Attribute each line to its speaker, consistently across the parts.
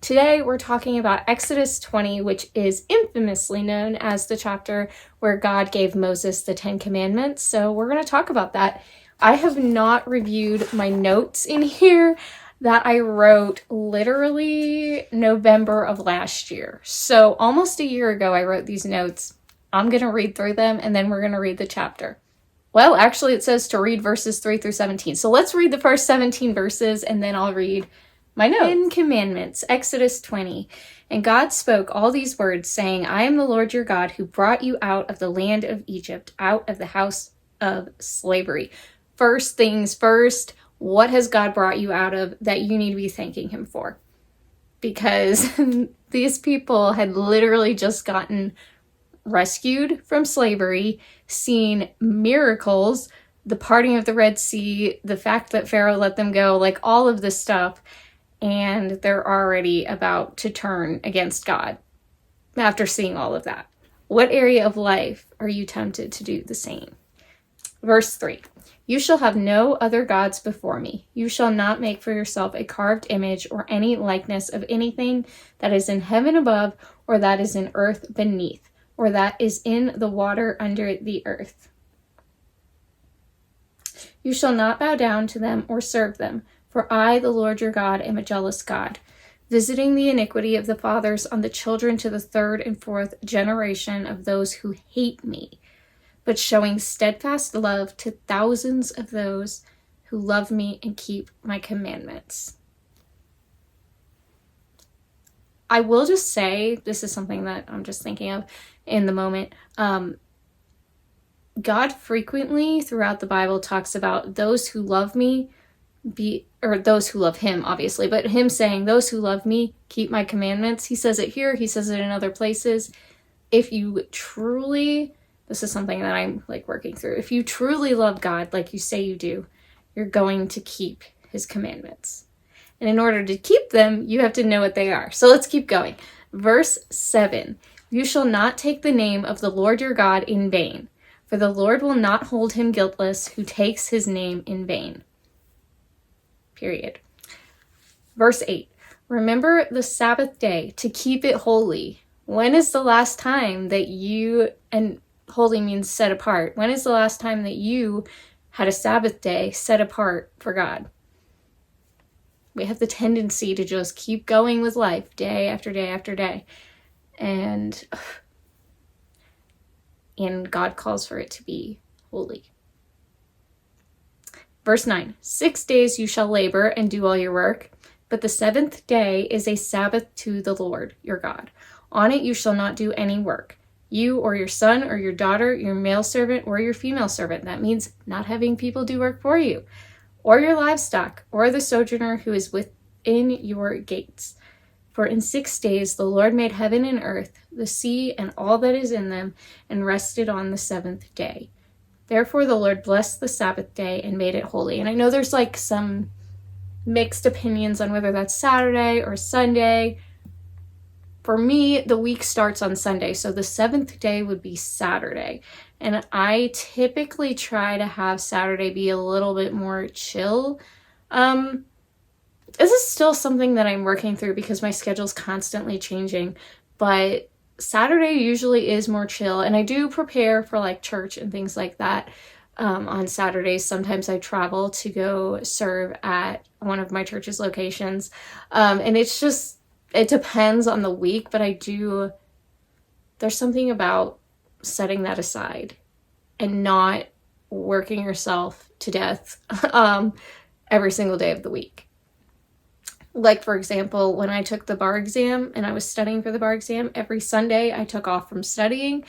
Speaker 1: Today we're talking about Exodus 20, which is infamously known as the chapter where God gave Moses the 10 Commandments. So we're going to talk about that. I have not reviewed my notes in here that I wrote literally November of last year. So almost a year ago I wrote these notes. I'm going to read through them and then we're going to read the chapter. Well, actually it says to read verses 3 through 17. So let's read the first 17 verses and then I'll read my notes. 10 Commandments, Exodus 20. And God spoke all these words, saying, I am the Lord your God who brought you out of the land of Egypt, out of the house of slavery. First things first, what has God brought you out of that you need to be thanking him for? Because these people had literally just gotten rescued from slavery, seen miracles, the parting of the Red Sea, the fact that Pharaoh let them go, like all of this stuff, and they're already about to turn against God after seeing all of that. What area of life are you tempted to do the same? Verse 3. You shall have no other gods before me. You shall not make for yourself a carved image or any likeness of anything that is in heaven above, or that is in earth beneath, or that is in the water under the earth. You shall not bow down to them or serve them, for I, the Lord your God, am a jealous God, visiting the iniquity of the fathers on the children to the third and fourth generation of those who hate me, but showing steadfast love to thousands of those who love me and keep my commandments. I will just say, this is something that I'm just thinking of in the moment. God frequently throughout the Bible talks about those who love me, or those who love him, obviously, but him saying, those who love me keep my commandments. He says it here, he says it in other places. If you truly, this is something that I'm working through, if you truly love God like you say you do, you're going to keep his commandments. And in order to keep them, you have to know what they are. So let's keep going. Verse 7, you shall not take the name of the Lord your God in vain, for the Lord will not hold him guiltless who takes his name in vain. Period. Verse 8, remember the Sabbath day to keep it holy. When is the last time that you, and holy means set apart, when is the last time that you had a Sabbath day set apart for God? We have the tendency to just keep going with life day after day after day. And God calls for it to be holy. Verse 9, 6 days you shall labor and do all your work, but the seventh day is a Sabbath to the Lord your God. On it you shall not do any work, you or your son or your daughter, your male servant or your female servant. That means not having people do work for you, or your livestock, or the sojourner who is within your gates. For in 6 days the Lord made heaven and earth, the sea and all that is in them, and rested on the seventh day. Therefore the Lord blessed the Sabbath day and made it holy. And I know there's some mixed opinions on whether that's Saturday or Sunday. For me, the week starts on Sunday, so the seventh day would be Saturday. And I typically try to have Saturday be a little bit more chill. This is still something that I'm working through because my schedule's constantly changing, but Saturday usually is more chill, and I do prepare for church and things like that on Saturdays. Sometimes I travel to go serve at one of my church's locations, and it depends on the week, but there's something about setting that aside and not working yourself to death every single day of the week. For example, when I took the bar exam and I was studying for the bar exam, every Sunday I took off from studying.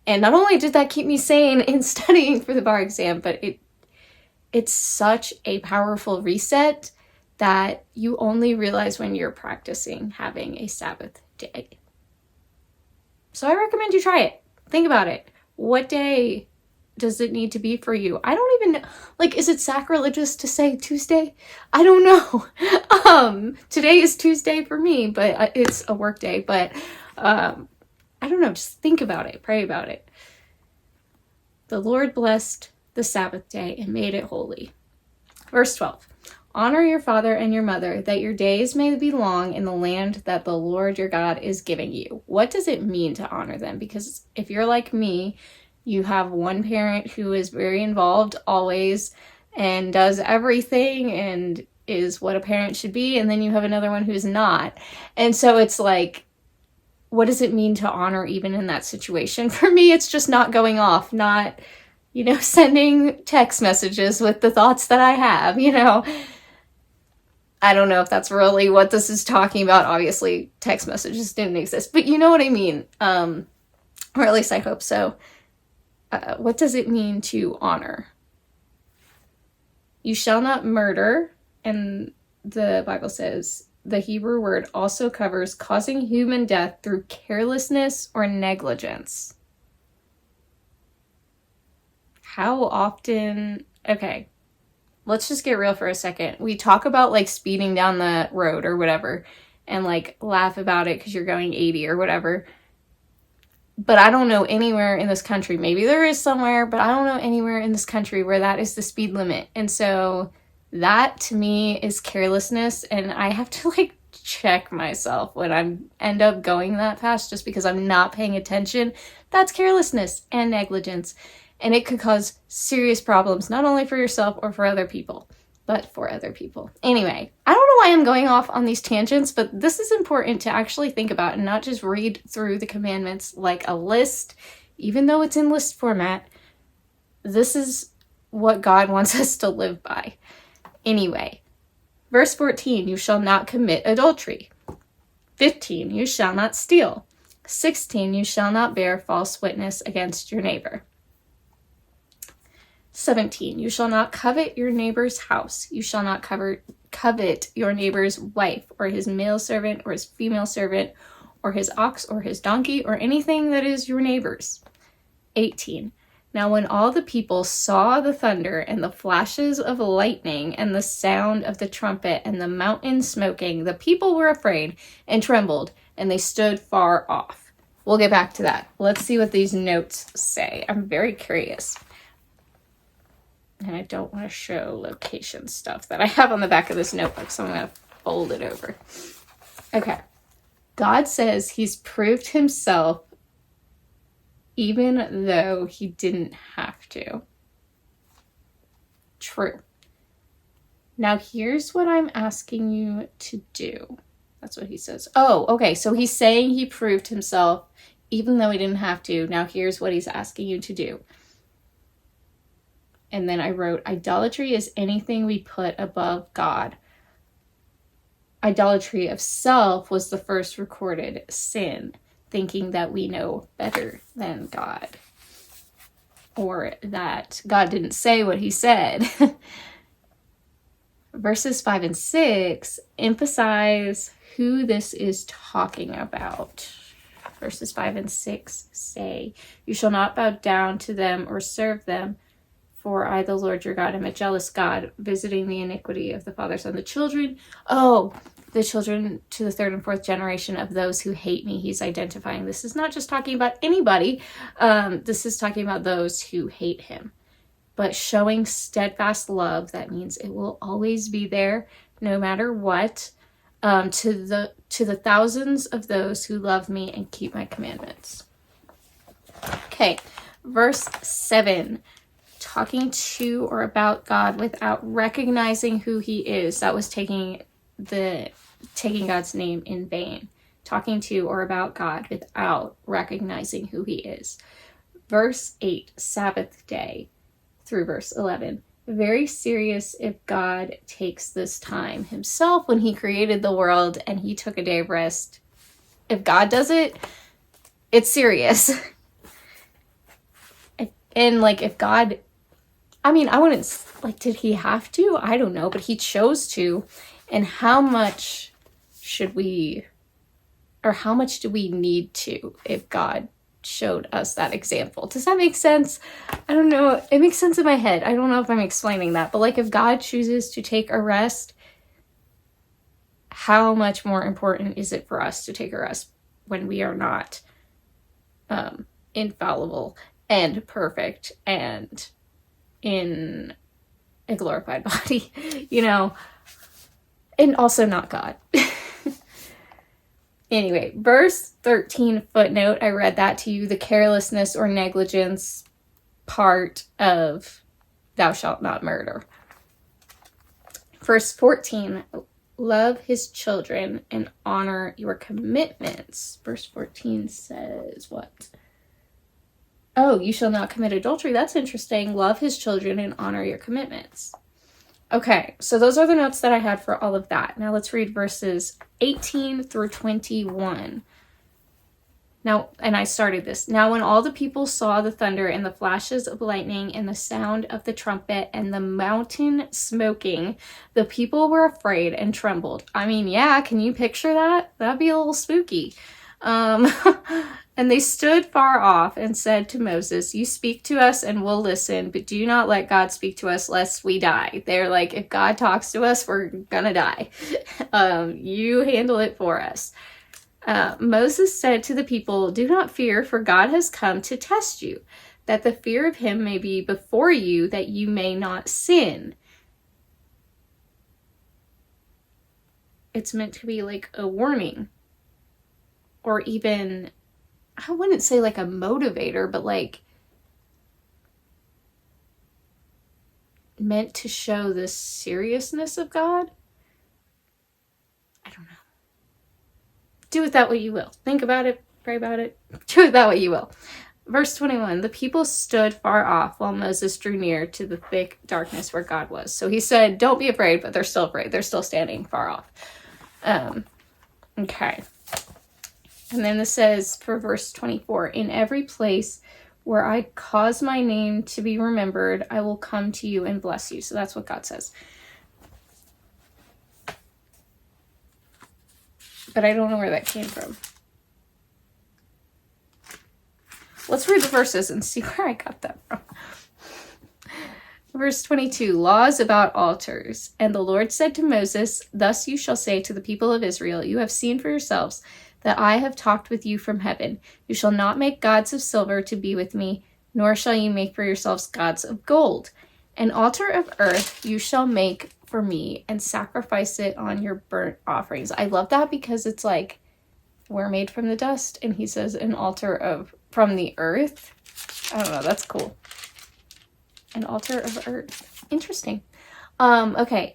Speaker 1: And not only did that keep me sane in studying for the bar exam, but it's such a powerful reset that you only realize when you're practicing having a Sabbath day. So I recommend you try it. Think about it. What day does it need to be for you? I don't even know. Is it sacrilegious to say Tuesday? I don't know. Today is Tuesday for me, but it's a work day. But I don't know. Just think about it. Pray about it. The Lord blessed the Sabbath day and made it holy. Verse 12. Honor your father and your mother, that your days may be long in the land that the Lord your God is giving you. What does it mean to honor them? Because if you're like me, you have one parent who is very involved always and does everything and is what a parent should be, and then you have another one who's not. And so it's like, what does it mean to honor even in that situation? For me, it's just not going off, not, sending text messages with the thoughts that I have, I don't know if that's really what this is talking about. Obviously, text messages didn't exist, but you know what I mean. Or at least I hope so. What does it mean to honor? You shall not murder, and the Bible says the Hebrew word also covers causing human death through carelessness or negligence. How often? Okay, let's just get real for a second. We talk about like speeding down the road or whatever and like laugh about it because you're going 80 or whatever. But I don't know anywhere in this country, maybe there is somewhere, but I don't know anywhere in this country where that is the speed limit. And so that to me is carelessness, and I have to like check myself when I end up going that fast just because I'm not paying attention. That's carelessness and negligence, and it could cause serious problems, not only for yourself or for other people, but for other people. Anyway, I don't know why I'm going off on these tangents, but this is important to actually think about and not just read through the commandments like a list, even though it's in list format. This is what God wants us to live by. Anyway, verse 14, you shall not commit adultery. 15, you shall not steal. 16, you shall not bear false witness against your neighbor. 17, you shall not covet your neighbor's house. You shall not covet your neighbor's wife, or his male servant, or his female servant, or his ox, or his donkey, or anything that is your neighbor's. 18, now when all the people saw the thunder, and the flashes of lightning, and the sound of the trumpet, and the mountain smoking, the people were afraid and trembled, and they stood far off. We'll get back to that. Let's see what these notes say. I'm very curious. And I don't want to show location stuff that I have on the back of this notebook, so I'm going to fold it over. Okay. God says he's proved himself even though he didn't have to. True. Now here's what I'm asking you to do. That's what he says. Oh, okay. So he's saying he proved himself even though he didn't have to. Now here's what he's asking you to do. And then I wrote, idolatry is anything we put above God. Idolatry of self was the first recorded sin, thinking that we know better than God, or that God didn't say what he said. Verses 5 and 6 emphasize who this is talking about. Verses 5 and 6 say, you shall not bow down to them or serve them, for I, the Lord your God, am a jealous God, visiting the iniquity of the fathers on the children. Oh, the children to the third and fourth generation of those who hate me. He's identifying. This is not just talking about anybody. This is talking about those who hate him. But showing steadfast love, that means it will always be there, no matter what, to the thousands of those who love me and keep my commandments. Okay, verse 7. Talking to or about God without recognizing who he is. That was taking God's name in vain. Talking to or about God without recognizing who he is. Verse 8, Sabbath day, through verse 11. Very serious if God takes this time himself when he created the world and he took a day of rest. If God does it, it's serious. And if God, I wouldn't, did he have to? I don't know, but he chose to. And how much do we need to if God showed us that example? Does that make sense? I don't know. It makes sense in my head. I don't know if I'm explaining that, but if God chooses to take a rest, how much more important is it for us to take a rest when we are not infallible and perfect and in a glorified body? And also not God. Anyway, verse 13 footnote, I read that to you, the carelessness or negligence part of thou shalt not murder. Verse 14, love his children and honor your commitments. Verse 14 says what? Oh, you shall not commit adultery. That's interesting. Love his children and honor your commitments. Okay, so those are the notes that I had for all of that. Now let's read verses 18 through 21. Now, and I started this. Now when all the people saw the thunder and the flashes of lightning and the sound of the trumpet and the mountain smoking, the people were afraid and trembled. I mean, yeah, can you picture that? That'd be a little spooky. And they stood far off and said to Moses, you speak to us and we'll listen, but do not let God speak to us lest we die. They're like, if God talks to us, we're gonna die. You handle it for us. Moses said to the people, do not fear, for God has come to test you, that the fear of him may be before you, that you may not sin. It's meant to be like a warning, or even, I wouldn't say like a motivator, but like meant to show the seriousness of God. I don't know. Do with that what you will. Think about it, pray about it, do with that what you will. Verse 21, the people stood far off while Moses drew near to the thick darkness where God was. So he said, don't be afraid, but they're still afraid. They're still standing far off. Okay. And then this says for verse 24, in every place where I cause my name to be remembered, I will come to you and bless you. So that's what God says. But I don't know where that came from. Let's read the verses and see where I got that from. Verse 22, laws about altars. And the Lord said to Moses, thus you shall say to the people of Israel, you have seen for yourselves that I have talked with you from heaven. You shall not make gods of silver to be with me, nor shall you make for yourselves gods of gold. An altar of earth you shall make for me and sacrifice it on your burnt offerings. I love that because it's like we're made from the dust, and he says an altar from the earth. I don't know, that's cool. An altar of earth. Interesting. Okay.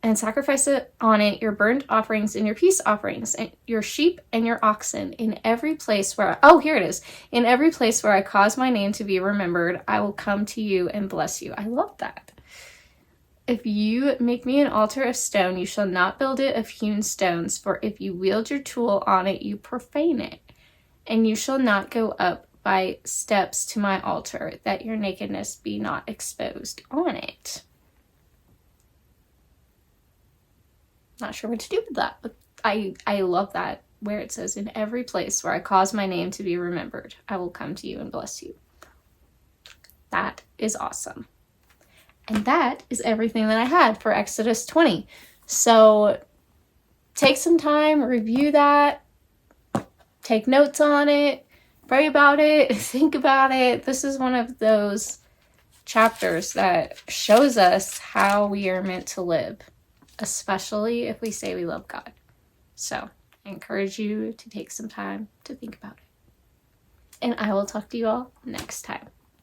Speaker 1: And sacrifice it on it your burnt offerings and your peace offerings, and your sheep and your oxen in every place where, here it is. In every place where I cause my name to be remembered, I will come to you and bless you. I love that. If you make me an altar of stone, you shall not build it of hewn stones, for if you wield your tool on it, you profane it. And you shall not go up by steps to my altar, that your nakedness be not exposed on it. Not sure what to do with that, but I love that, where it says, in every place where I cause my name to be remembered, I will come to you and bless you. That is awesome. And that is everything that I had for Exodus 20. So take some time, review that, take notes on it, pray about it, think about it. This is one of those chapters that shows us how we are meant to live, especially if we say we love God. So I encourage you to take some time to think about it. And I will talk to you all next time.